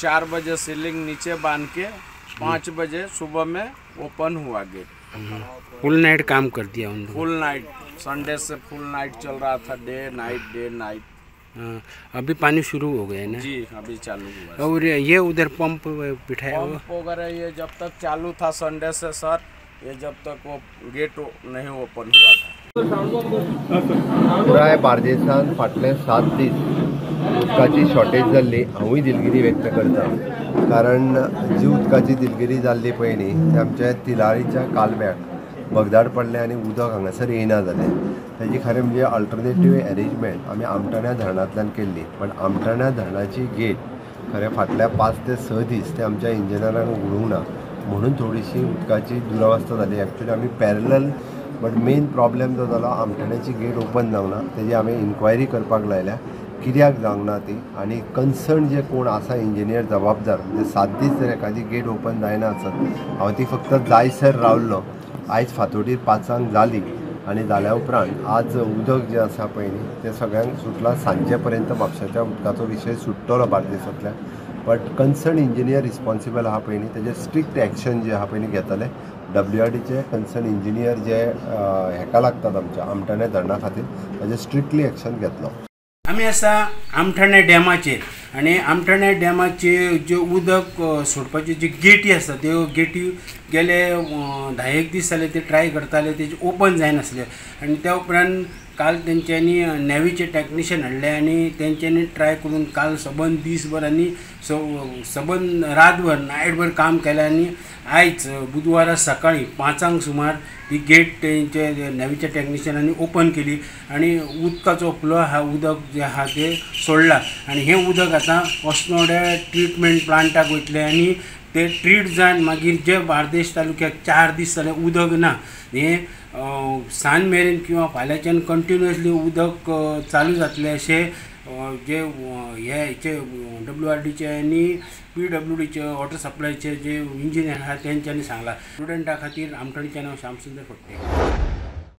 4 बजे सीलिंग नीचे बांध के 5 बजे सुबह में ओपन हुआ गेट। फुल नाइट काम कर दिया उन लोगों फुल नाइट, संडे से फुल नाइट चल रहा था, डे नाइट। हाँ, अभी पानी शुरू हो गया है ना जी अभी चालू हुआ। और ये उधर पंप बिठाया हुआ पंप वगैरह ये जब तक चालू था संडे से सर, ये जब तक वो गेट नहीं ओपन हुआ था। पुराय बार्देसान फाटले 7 दीस उदकाची शॉर्टेज जाल्ली, हांवूय दिलगिरी व्यक्त करता। कारण जी उदकाची दिलगिरी जाल्ली पळय न्ही ते आमच्या तिलारीच्या कालव्याक भगदाड पडलें आनी उदक हांगासर येना जालें। ताजी खरें म्हणजे अल्टरनेटीव अरेंजमेंट आमी आमटाण्या धरणांतल्यान केल्ली, पण आमटाण्या धरणाची गेट खरें फाटल्या 5 ते 6 दीस ते आमच्या इंजिनियरांक उगडूंक ना, म्हणून थोडीशी उदकाची दुरवस्था जाली। एक्चुअली आमी पॅरलल, बट मेन प्रॉब्लेम जो जालो आमटाण्याची गेट ओपन जावंक ना, तेजी आमी इन्क्वायरी करपाक लायल्या कित्याक जावंक ना ती, आनी कन्सर्न जे कोण आसा इंजिनियर जबाबदार, म्हणजे 7 दीस जर एखादी गेट ओपन जायना आसत, हांव ती फक्त जायसर रावल्लो। आयज फांतोडेर 5 जाली आनी जाल्या उपरांत आज उदक जे आसा पळय न्ही तें सगळ्यांक सुटलां। सांजे पर्यंत म्हापशाच्या उदकाचो विशय सुट्टलो बार्देसांतल्यान, बट कन्सर्न इंजिनियर रिस्पॉन्सिबल आहा पळय न्ही तेजे स्ट्रिक्ट एक्शन जे आहा पळय न्ही घेतले। WRDचे कन्सर्न इंजिनियर जे हेका लागतात आमच्या आमटाण्या धरणा खातीर, ताजे स्ट्रिक्टली एक्शन घेतलो। आम्ही असा आमठाण्या डॅमाचेर आणि आमठाण्या डॅमाचे जे उदक सोडपाचे जे गेटी आसता त्यो गेटी गेले 10-1 दीस जाले ते ट्राय करताले, तेजे ओपन जायनासले आणि त्या उपरांत काल तेंच्यांनी नेवीचे टेक्निशियन हाडले आणि तेंच्यांनी ट्राय करून काल सबंद दिसभर आणि सबंद रातभर नायटभर काम केलें आणि आयज बुधवारा सकाळी 5 सुमार ही गेट तेंचे नेवीच्या टेक्निशियनांनी ओपन केली आणि उदकाचो फ्लो हा उदक जे आहा ते सोडला आणि हे उदक आता अस्नोड्या ट्रीटमेंट प्लांटाक वयतले आणि ते ट्रीट जावन मागीर जे बार्देस तालुक्याक 4 दीस जाले उदक ना, हे सांज मेरेन किंवा फाल्यांच्यान कंटिन्युअसली उदक चालू जातले अशें जे हेचे WRDचे आनी PWDचे वॉटर सप्लायचे जे इंजिनियर आहा तेंच्यांनी सांगला। स्टुडंटा खातीर आमठाणेच्यान हांव श्यामसुंदर फडते।